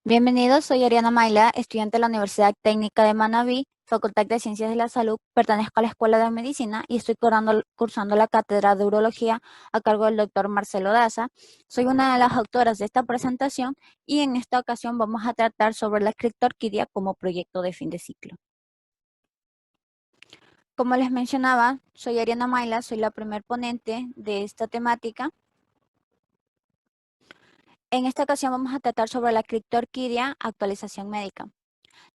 Bienvenidos, soy Ariana Maila, estudiante de la Universidad Técnica de Manabí, Facultad de Ciencias de la Salud, pertenezco a la Escuela de Medicina y estoy cursando la cátedra de Urología a cargo del doctor Marcelo Daza. Soy una de las autoras de esta presentación y en esta ocasión vamos a tratar sobre la criptorquidia como proyecto de fin de ciclo. Como les mencionaba, soy Ariana Maila, soy la primer ponente de esta temática. En esta ocasión vamos a tratar sobre la criptorquidia actualización médica.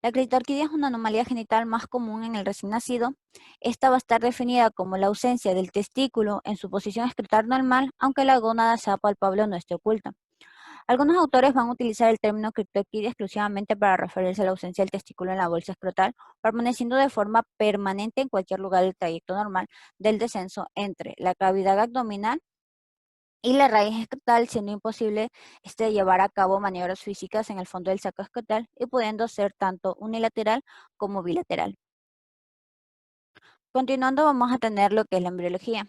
La clitorquidia es una anomalía genital más común en el recién nacido. Esta va a estar definida como la ausencia del testículo en su posición excretar normal, aunque la gónada sea palpable o no esté oculta. Algunos autores van a utilizar el término criptorquidia exclusivamente para referirse a la ausencia del testículo en la bolsa escrotal, permaneciendo de forma permanente en cualquier lugar del trayecto normal del descenso entre la cavidad abdominal y la raíz escrotal, siendo imposible llevar a cabo maniobras físicas en el fondo del saco escrotal y pudiendo ser tanto unilateral como bilateral. Continuando, vamos a tener lo que es la embriología.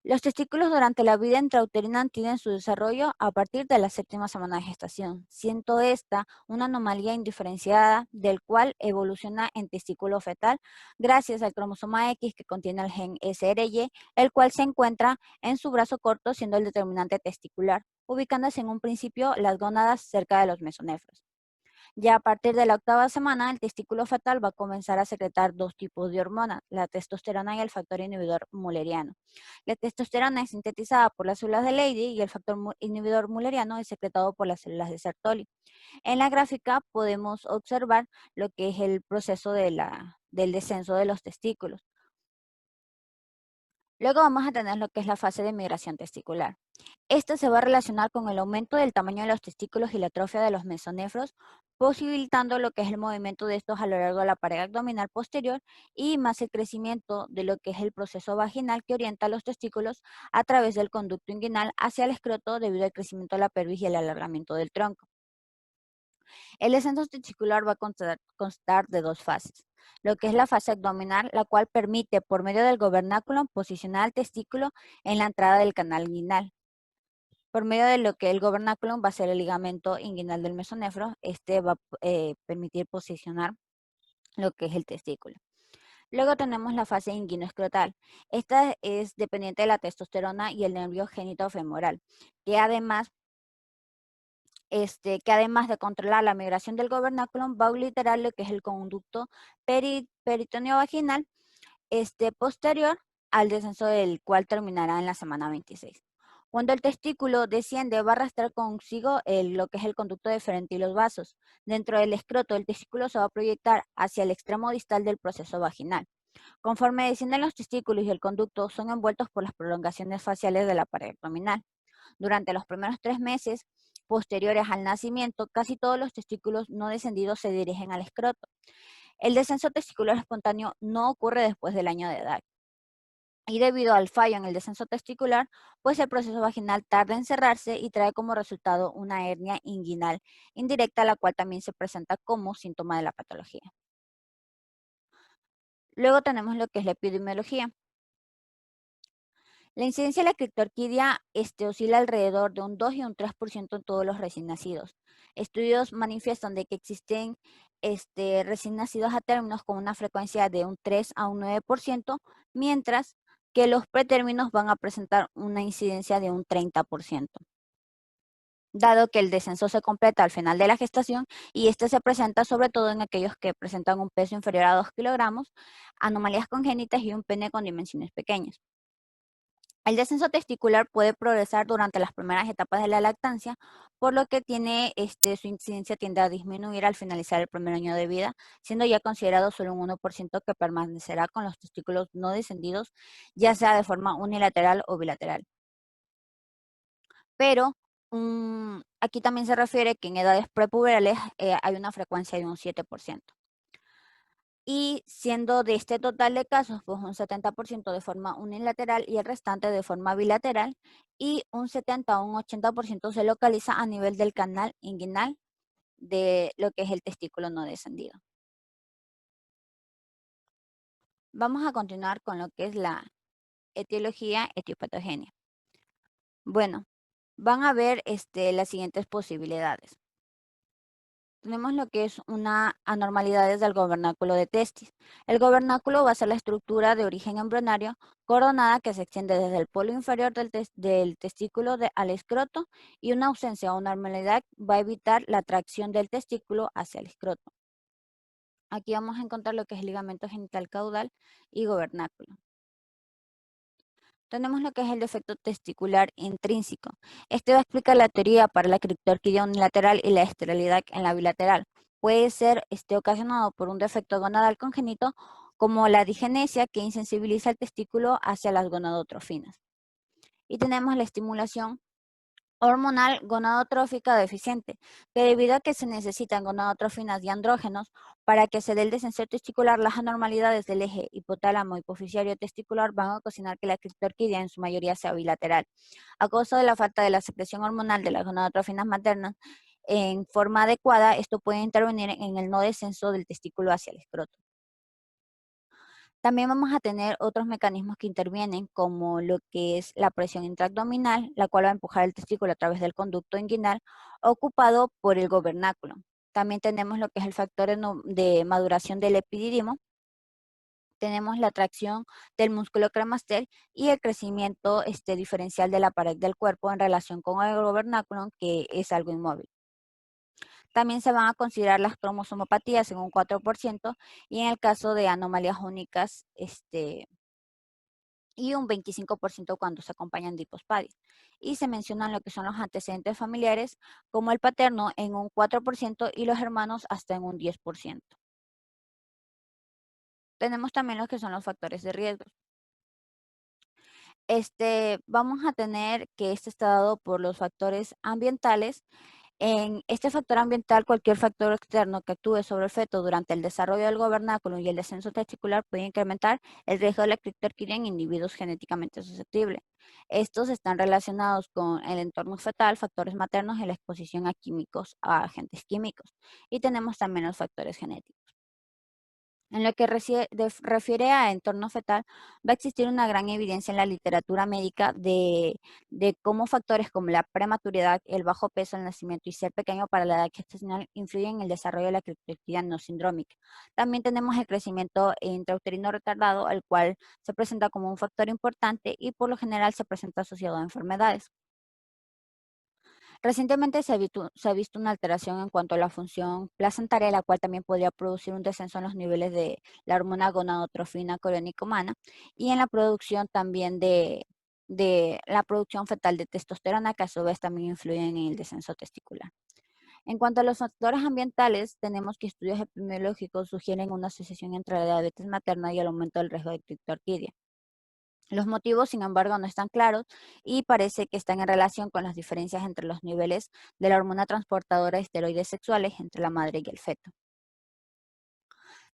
Los testículos durante la vida intrauterina tienen su desarrollo a partir de la séptima semana de gestación, siendo esta una anomalía indiferenciada del cual evoluciona en testículo fetal gracias al cromosoma X que contiene el gen SRY, el cual se encuentra en su brazo corto siendo el determinante testicular, ubicándose en un principio las gónadas cerca de los mesonefros. Ya a partir de la octava semana, el testículo fetal va a comenzar a secretar dos tipos de hormonas, la testosterona y el factor inhibidor mulleriano. La testosterona es sintetizada por las células de Leydig y el factor inhibidor mulleriano es secretado por las células de Sertoli. En la gráfica podemos observar lo que es el proceso del descenso de los testículos. Luego vamos a tener lo que es la fase de migración testicular. Esta se va a relacionar con el aumento del tamaño de los testículos y la atrofia de los mesonefros, posibilitando lo que es el movimiento de estos a lo largo de la pared abdominal posterior y más el crecimiento de lo que es el proceso vaginal que orienta los testículos a través del conducto inguinal hacia el escroto debido al crecimiento de la pelvis y el alargamiento del tronco. El descenso testicular va a constar de dos fases. Lo que es la fase abdominal, la cual permite por medio del gobernáculo posicionar al testículo en la entrada del canal inguinal. Por medio de lo que el gobernáculo va a ser el ligamento inguinal del mesonefro, este va a permitir posicionar lo que es el testículo. Luego tenemos la fase inguinoescrotal. Esta es dependiente de la testosterona y el nervio genitofemoral, que además de controlar la migración del gobernáculo, va a obliterar lo que es el conducto peritoneo vaginal posterior al descenso del cual terminará en la semana 26. Cuando el testículo desciende, va a arrastrar consigo lo que es el conducto deferente y los vasos. Dentro del escroto, el testículo se va a proyectar hacia el extremo distal del proceso vaginal. Conforme descienden los testículos y el conducto, son envueltos por las prolongaciones faciales de la pared abdominal. Durante los primeros 3 meses posteriores al nacimiento, casi todos los testículos no descendidos se dirigen al escroto. El descenso testicular espontáneo no ocurre después del año de edad. Y debido al fallo en el descenso testicular, pues el proceso vaginal tarda en cerrarse y trae como resultado una hernia inguinal indirecta, la cual también se presenta como síntoma de la patología. Luego tenemos lo que es la epidemiología. La incidencia de la criptorquidia oscila alrededor de un 2 y un 3% en todos los recién nacidos. Estudios manifiestan de que existen recién nacidos a términos con una frecuencia de un 3 a un 9%, mientras que los pretérminos van a presentar una incidencia de un 30%, dado que el descenso se completa al final de la gestación y este se presenta sobre todo en aquellos que presentan un peso inferior a 2 kilogramos, anomalías congénitas y un pene con dimensiones pequeñas. El descenso testicular puede progresar durante las primeras etapas de la lactancia, por lo que su incidencia tiende a disminuir al finalizar el primer año de vida, siendo ya considerado solo un 1% que permanecerá con los testículos no descendidos, ya sea de forma unilateral o bilateral. Pero aquí también se refiere que en edades prepuberales hay una frecuencia de un 7%. Y siendo de este total de casos, pues un 70% de forma unilateral y el restante de forma bilateral, y un 70 o un 80% se localiza a nivel del canal inguinal de lo que es el testículo no descendido. Vamos a continuar con lo que es la etiología etiopatogenia. Bueno, van a ver las siguientes posibilidades. Tenemos lo que es una anormalidades del gobernáculo de testis. El gobernáculo va a ser la estructura de origen embrionario coronada que se extiende desde el polo inferior del testículo al escroto, y una ausencia o normalidad va a evitar la tracción del testículo hacia el escroto. Aquí vamos a encontrar lo que es el ligamento genital caudal y gobernáculo. Tenemos lo que es el defecto testicular intrínseco. Este va a explicar la teoría para la criptorquidia unilateral y la esterilidad en la bilateral. Puede ser ocasionado por un defecto gonadal congénito, como la digenesia, que insensibiliza el testículo hacia las gonadotrofinas. Y tenemos la estimulación hormonal gonadotrófica deficiente, que debido a que se necesitan gonadotrofinas y andrógenos para que se dé el descenso testicular, las anormalidades del eje hipotálamo hipoficiario testicular van a ocasionar que la criptorquidia en su mayoría sea bilateral. A causa de la falta de la secreción hormonal de las gonadotrofinas maternas en forma adecuada, esto puede intervenir en el no descenso del testículo hacia el escroto. También vamos a tener otros mecanismos que intervienen, como lo que es la presión intraabdominal, la cual va a empujar el testículo a través del conducto inguinal ocupado por el gobernáculo. También tenemos lo que es el factor de maduración del epidídimo. Tenemos la tracción del músculo cremastel y el crecimiento diferencial de la pared del cuerpo en relación con el gobernáculo, que es algo inmóvil. También se van a considerar las cromosomopatías en un 4%, y en el caso de anomalías únicas, y un 25% cuando se acompañan de hipospadia. Y se mencionan lo que son los antecedentes familiares, como el paterno en un 4% y los hermanos hasta en un 10%. Tenemos también los que son los factores de riesgo. Vamos a tener que está dado por los factores ambientales. En este factor ambiental, cualquier factor externo que actúe sobre el feto durante el desarrollo del gobernáculo y el descenso testicular puede incrementar el riesgo de la criptorquidia en individuos genéticamente susceptibles. Estos están relacionados con el entorno fetal, factores maternos y la exposición a químicos, a agentes químicos. Y tenemos también los factores genéticos. En lo que refiere a entorno fetal, va a existir una gran evidencia en la literatura médica de cómo factores como la prematuridad, el bajo peso al nacimiento y ser pequeño para la edad gestacional influyen en el desarrollo de la criptorquidia no sindrómica. También tenemos el crecimiento intrauterino retardado, el cual se presenta como un factor importante y por lo general se presenta asociado a enfermedades. Recientemente se ha visto una alteración en cuanto a la función placentaria, la cual también podría producir un descenso en los niveles de la hormona gonadotrofina coriónica humana y en la producción también de la producción fetal de testosterona, que a su vez también influyen en el descenso testicular. En cuanto a los factores ambientales, tenemos que estudios epidemiológicos sugieren una asociación entre la diabetes materna y el aumento del riesgo de criptorquidia. Los motivos, sin embargo, no están claros y parece que están en relación con las diferencias entre los niveles de la hormona transportadora de esteroides sexuales entre la madre y el feto.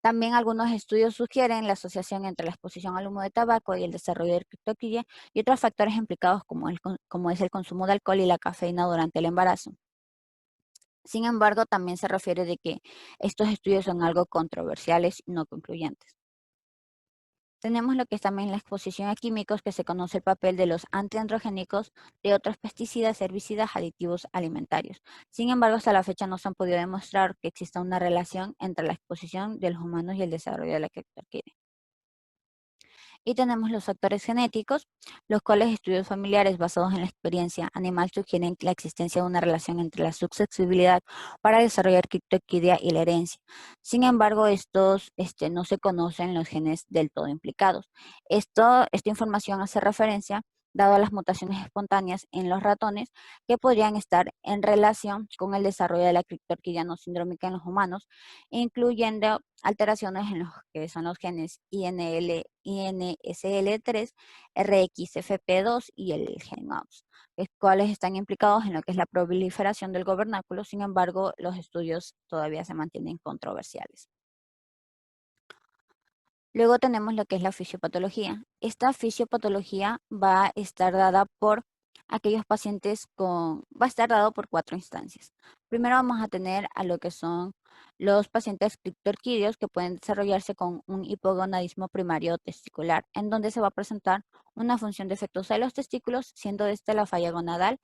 También algunos estudios sugieren la asociación entre la exposición al humo de tabaco y el desarrollo de criptoquidia y otros factores implicados como es el consumo de alcohol y la cafeína durante el embarazo. Sin embargo, también se refiere de que estos estudios son algo controversiales y no concluyentes. Tenemos lo que es también la exposición a químicos, que se conoce el papel de los antiandrogénicos, de otros pesticidas, herbicidas, aditivos alimentarios. Sin embargo, hasta la fecha no se han podido demostrar que exista una relación entre la exposición de los humanos y el desarrollo de la criptorquidia. Y tenemos los factores genéticos, los cuales estudios familiares basados en la experiencia animal sugieren la existencia de una relación entre la susceptibilidad para desarrollar criptorquidia y la herencia. Sin embargo, estos no se conocen los genes del todo implicados. Esta información hace referencia dado a las mutaciones espontáneas en los ratones que podrían estar en relación con el desarrollo de la criptorquidia no sindrómica en los humanos, incluyendo alteraciones en los que son los genes INSL3, RXFP2 y el gen MAUS, los cuales están implicados en lo que es la proliferación del gobernáculo. Sin embargo, los estudios todavía se mantienen controversiales. Luego tenemos lo que es la fisiopatología. Esta fisiopatología va a estar dada por aquellos pacientes va a estar dado por 4 instancias. Primero vamos a tener a lo que son los pacientes criptorquídeos que pueden desarrollarse con un hipogonadismo primario testicular, en donde se va a presentar una función defectuosa de los testículos, siendo esta la falla gonadal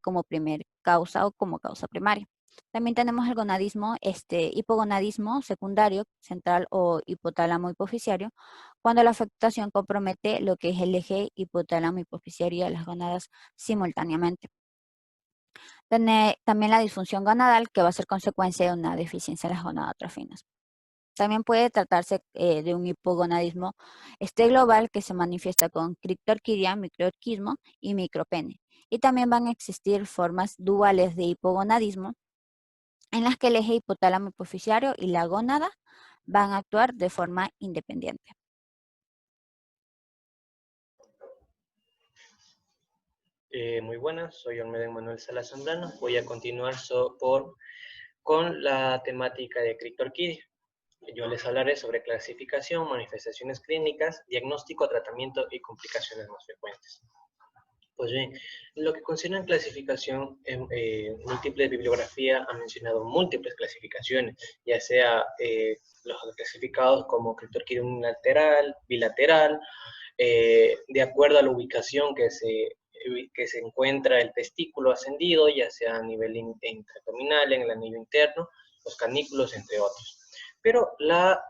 como primer causa o como causa primaria. También tenemos el gonadismo, hipogonadismo secundario, central o hipotálamo hipoficiario, cuando la afectación compromete lo que es el eje hipotálamo hipoficiario de las gónadas simultáneamente. También la disfunción gonadal, que va a ser consecuencia de una deficiencia en las gonadotrofinas. También puede tratarse de un hipogonadismo global que se manifiesta con criptorquidia, microorquismo y micropene. Y también van a existir formas duales de hipogonadismo en las que el eje hipotálamo hipoficiario y la gónada van a actuar de forma independiente. Muy buenas, soy Olmedo Manuel Salas Zambrano. Voy a continuar con la temática de criptorquidia. Yo les hablaré sobre clasificación, manifestaciones clínicas, diagnóstico, tratamiento y complicaciones más frecuentes. Pues bien, en lo que concierne a clasificación, múltiples bibliografía ha mencionado múltiples clasificaciones, ya sea los clasificados como criptorquidia unilateral, bilateral, de acuerdo a la ubicación que se encuentra el testículo ascendido, ya sea a nivel intraabdominal, en el anillo interno, los canículos, entre otros. Pero la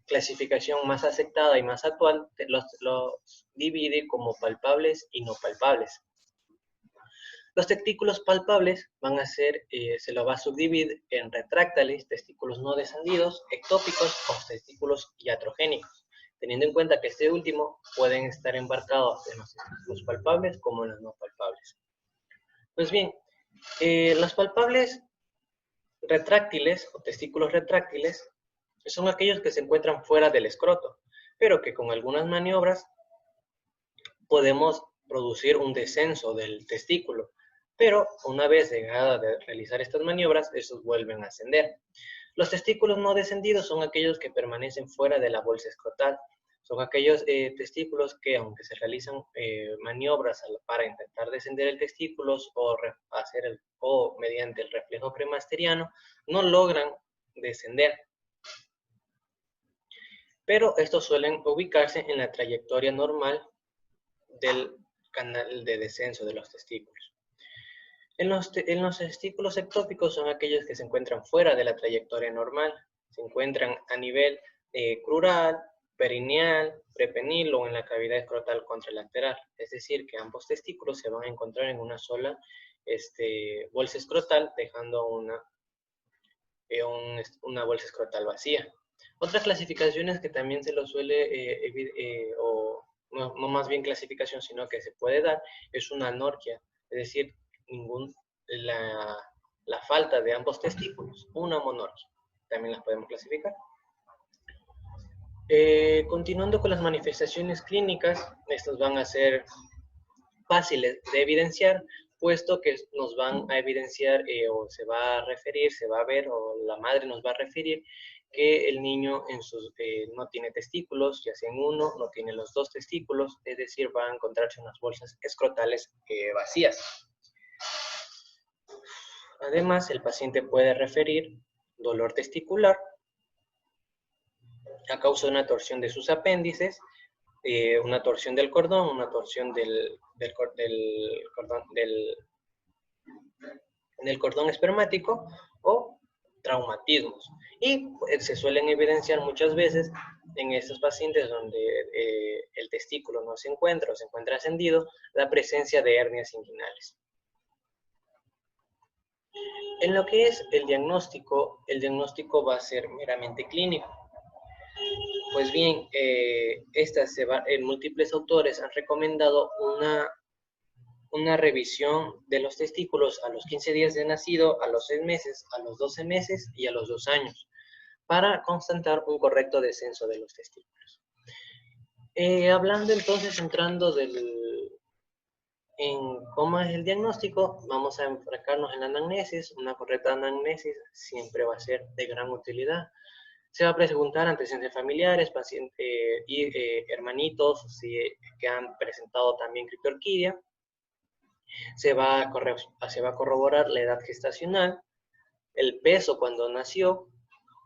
clasificación más aceptada y más actual los divide como palpables y no palpables. Los testículos palpables van a ser, se lo va a subdividir en retráctales, testículos no descendidos, ectópicos o testículos iatrogénicos, teniendo en cuenta que este último pueden estar embarcados en los testículos palpables como en los no palpables. Pues bien, los palpables retráctiles o testículos retráctiles son aquellos que se encuentran fuera del escroto, pero que con algunas maniobras podemos producir un descenso del testículo, pero una vez dejada de realizar estas maniobras, estos vuelven a ascender. Los testículos no descendidos son aquellos que permanecen fuera de la bolsa escrotal. Son aquellos testículos que, aunque se realizan maniobras para intentar descender el testículo o mediante el reflejo cremasteriano, no logran descender. Pero estos suelen ubicarse en la trayectoria normal del canal de descenso de los testículos. En los testículos ectópicos son aquellos que se encuentran fuera de la trayectoria normal. Se encuentran a nivel crural, perineal, prepenil o en la cavidad escrotal contralateral. Es decir, que ambos testículos se van a encontrar en una sola bolsa escrotal, dejando una bolsa escrotal vacía. Otras clasificaciones que también se lo suele, no más bien clasificación, sino que se puede dar, es una anorquia, es decir, la falta de ambos testículos, una monorquia. También las podemos clasificar. Continuando con las manifestaciones clínicas, estas van a ser fáciles de evidenciar, puesto que nos van a evidenciar o se va a referir, se va a ver, o la madre nos va a referir que el niño no tiene testículos, ya sea en uno, no tiene los dos testículos, es decir, va a encontrarse unas bolsas escrotales vacías. Además, el paciente puede referir dolor testicular a causa de una torsión de sus apéndices, una torsión del cordón, una torsión del cordón espermático o traumatismos. Y se suelen evidenciar muchas veces en estos pacientes donde el testículo no se encuentra o se encuentra ascendido, la presencia de hernias inguinales. En lo que es el diagnóstico va a ser meramente clínico. Pues bien, múltiples autores han recomendado una revisión de los testículos a los 15 días de nacido, a los 6 meses, a los 12 meses y a los 2 años, para constatar un correcto descenso de los testículos. Hablando entonces, entrando en cómo es el diagnóstico, vamos a enfocarnos en la anamnesis. Una correcta anamnesis siempre va a ser de gran utilidad, Se va a preguntar antecedentes familiares, y hermanitos que han presentado también criptorquidia. Se va a corroborar la edad gestacional, el peso cuando nació,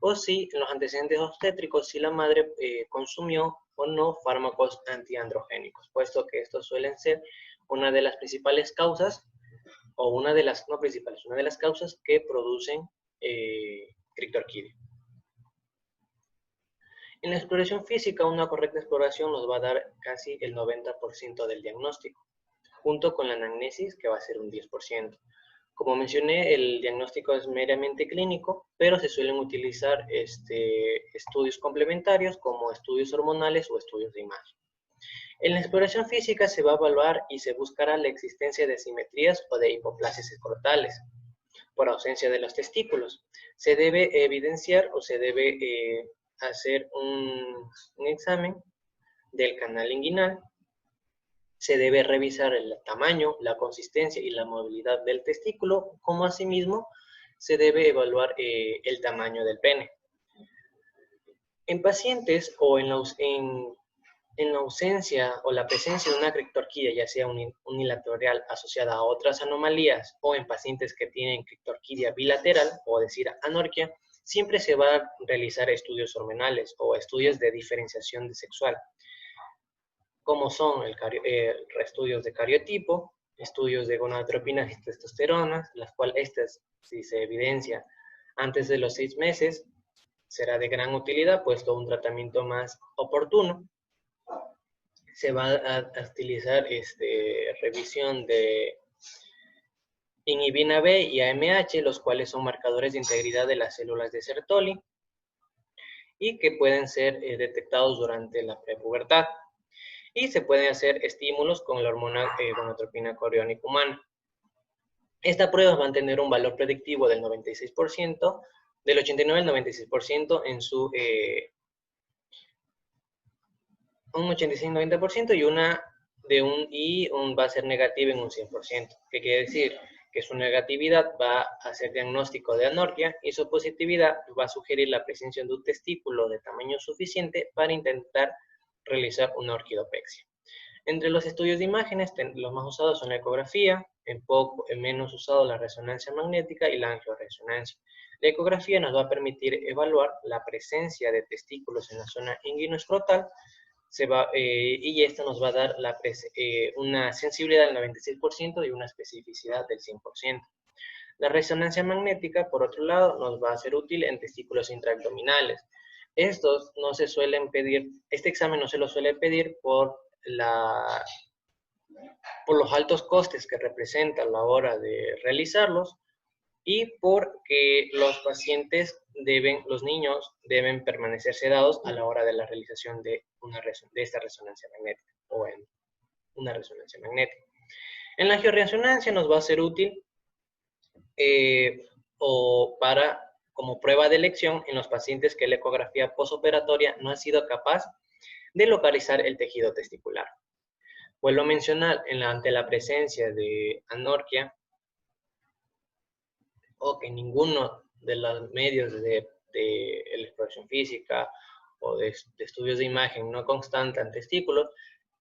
o si en los antecedentes obstétricos, si la madre consumió o no fármacos antiandrogénicos, puesto que estos suelen ser una de las principales causas, o una de las, no principales, una de las causas que producen criptorquidia. En la exploración física, una correcta exploración nos va a dar casi el 90% del diagnóstico, junto con la anamnesis, que va a ser un 10%. Como mencioné, el diagnóstico es meramente clínico, pero se suelen utilizar estudios complementarios como estudios hormonales o estudios de imagen. En la exploración física se va a evaluar y se buscará la existencia de simetrías o de hipoplasias escrotales por ausencia de los testículos. Se debe evidenciar o se debe hacer un examen del canal inguinal. Se debe revisar el tamaño, la consistencia y la movilidad del testículo, como asimismo se debe evaluar el tamaño del pene. En pacientes o en la ausencia o la presencia de una criptorquidia, ya sea unilateral asociada a otras anomalías, o en pacientes que tienen criptorquidia bilateral, o decir anorquia, siempre se va a realizar estudios hormonales o estudios de diferenciación sexual, como son estudios de cariotipo, estudios de gonadotropinas y testosterona, las cuales estas, si se evidencia antes de los 6 meses, será de gran utilidad, puesto un tratamiento más oportuno. Se va a utilizar revisión de inhibina B y AMH, los cuales son marcadores de integridad de las células de Sertoli y que pueden ser detectados durante la prepubertad. Y se pueden hacer estímulos con la hormona gonadotropina coriónica humana. Esta prueba va a tener un valor predictivo del 96%, del 89 al 96% en su un 85-90% y va a ser negativa en un 100%. ¿Qué quiere decir? Que su negatividad va a ser diagnóstico de anorquia y su positividad va a sugerir la presencia de un testículo de tamaño suficiente para intentar realizar una orquidopexia. Entre los estudios de imágenes, los más usados son la ecografía, en menos usado la resonancia magnética y la angioresonancia. La ecografía nos va a permitir evaluar la presencia de testículos en la zona inguinoescrotal, y esto nos va a dar una sensibilidad del 96% y una especificidad del 100%. La resonancia magnética, por otro lado, nos va a ser útil en testículos intraabdominales. Estos no se suelen pedir, este examen no se lo suele pedir por los altos costes que representa a la hora de realizarlos, y porque los niños deben permanecer sedados a la hora de la realización de esta resonancia magnética o en una resonancia magnética. En la angioresonancia nos va a ser útil como prueba de elección en los pacientes que la ecografía postoperatoria no ha sido capaz de localizar el tejido testicular. Vuelvo a mencionar, ante la presencia de anorquia, o que ninguno de los medios de la exploración física o de estudios de imagen no constatan testículos,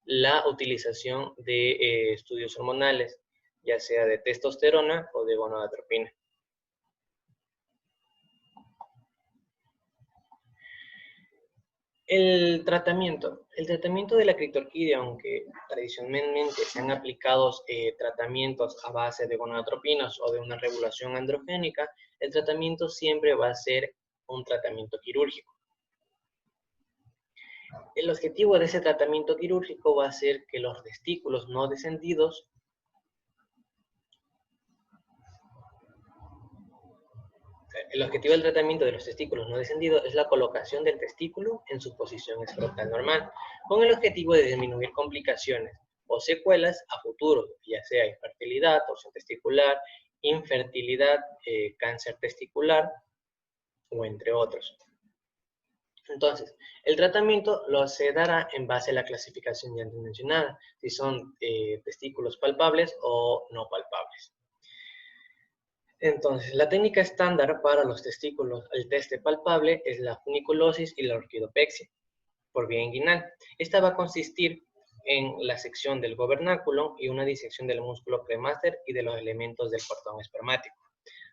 la utilización de estudios hormonales, ya sea de testosterona o de gonadotropina. El tratamiento de la criptorquidia, aunque tradicionalmente se han aplicado tratamientos a base de gonadotropinas o de una regulación androgénica, el tratamiento siempre va a ser un tratamiento quirúrgico. El objetivo de ese tratamiento quirúrgico va a ser que los testículos no descendidos El objetivo del tratamiento de los testículos no descendidos es la colocación del testículo en su posición escrotal normal, con el objetivo de disminuir complicaciones o secuelas a futuro, ya sea infertilidad, torsión testicular, infertilidad, cáncer testicular, o entre otros. Entonces, el tratamiento se dará en base a la clasificación ya antes mencionada, si son testículos palpables o no palpables. Entonces, la técnica estándar para los testículos al teste palpable es la funiculosis y la orquidopexia por vía inguinal. Esta va a consistir en la sección del gobernáculo y una disección del músculo cremaster y de los elementos del cordón espermático,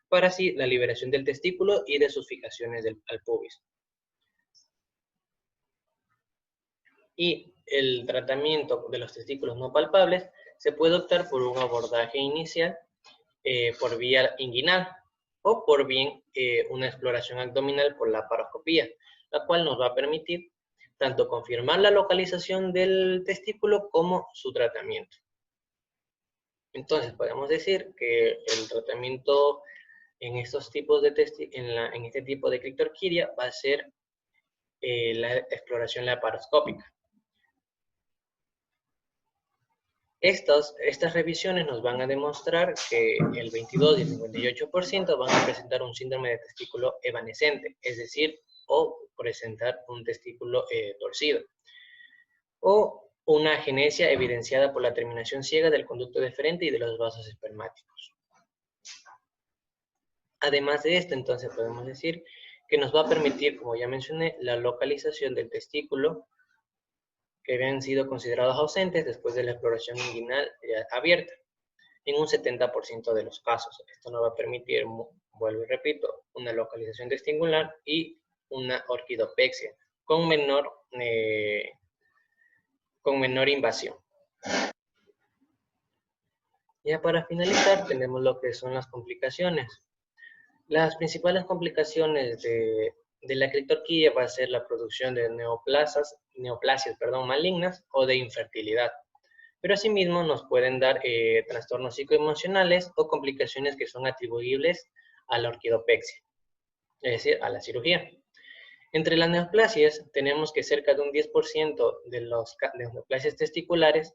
para así la liberación del testículo y de sus fijaciones al pubis. Y el tratamiento de los testículos no palpables se puede optar por un abordaje inicial por vía inguinal o por bien una exploración abdominal por la paroscopía, la cual nos va a permitir tanto confirmar la localización del testículo como su tratamiento. Entonces, podemos decir que el tratamiento en estos tipos de en este tipo de criptorquidia va a ser la exploración laparoscópica. Estas revisiones nos van a demostrar que el 22 y el 58% van a presentar un síndrome de testículo evanescente, es decir, o presentar un testículo torcido, o una agenesia evidenciada por la terminación ciega del conducto deferente y de los vasos espermáticos. Además de esto, entonces podemos decir que nos va a permitir, como ya mencioné, la localización del testículo que habían sido considerados ausentes después de la exploración inguinal abierta, en un 70% de los casos. Esto nos va a permitir, vuelvo y repito, una localización testicular y una orquidopexia con menor invasión. Ya para finalizar, tenemos lo que son las complicaciones. Las principales complicaciones de la criptorquidia va a ser la producción de neoplasias malignas o de infertilidad. Pero asimismo nos pueden dar trastornos psicoemocionales o complicaciones que son atribuibles a la orquidopexia, es decir, a la cirugía. Entre las neoplasias tenemos que cerca de un 10% de las neoplasias testiculares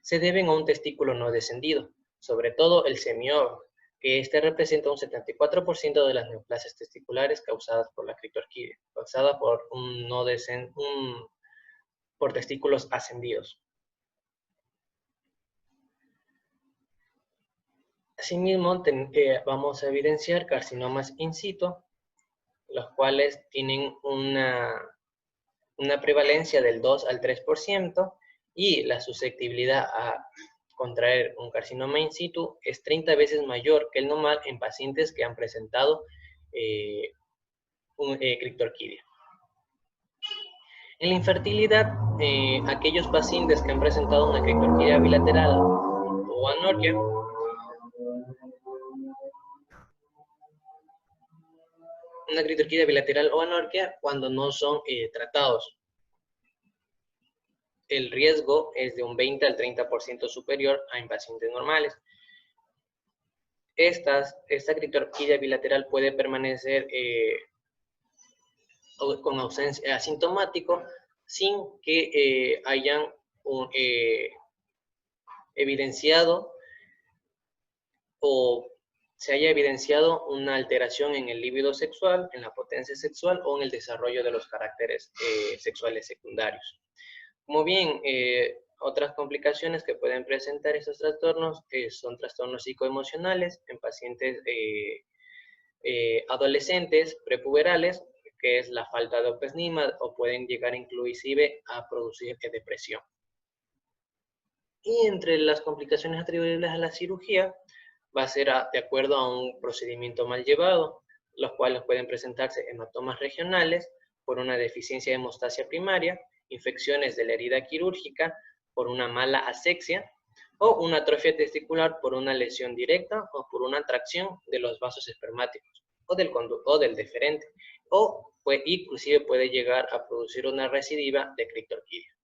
se deben a un testículo no descendido, sobre todo el semióvalo, que este representa un 74% de las neoplasias testiculares causadas por la criptorquidia, causada por por testículos ascendidos. Asimismo, vamos a evidenciar carcinomas in situ, los cuales tienen una prevalencia del 2 al 3% y la susceptibilidad a contraer un carcinoma in situ es 30 veces mayor que el normal en pacientes que han presentado criptorquidia. En la infertilidad, aquellos pacientes que han presentado una criptorquidia bilateral o anorquia cuando no son tratados. El riesgo es de un 20 al 30% superior a en pacientes normales. Esta criptorquidia bilateral puede permanecer con ausencia asintomático sin que hayan evidenciado o se haya evidenciado una alteración en el líbido sexual, en la potencia sexual o en el desarrollo de los caracteres sexuales secundarios. Como bien, otras complicaciones que pueden presentar estos trastornos son trastornos psicoemocionales en pacientes adolescentes prepuberales, que es la falta de opesnima, o pueden llegar inclusive a producir depresión. Y entre las complicaciones atribuibles a la cirugía, va a ser de acuerdo a un procedimiento mal llevado, los cuales pueden presentarse hematomas regionales por una deficiencia de hemostasia primaria, infecciones de la herida quirúrgica por una mala asexia, o una atrofia testicular por una lesión directa o por una atracción de los vasos espermáticos o del deferente, o inclusive puede llegar a producir una recidiva de criptorquidia.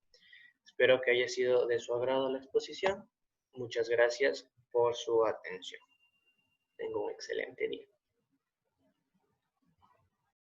Espero que haya sido de su agrado la exposición. Muchas gracias por su atención. Tenga un excelente día.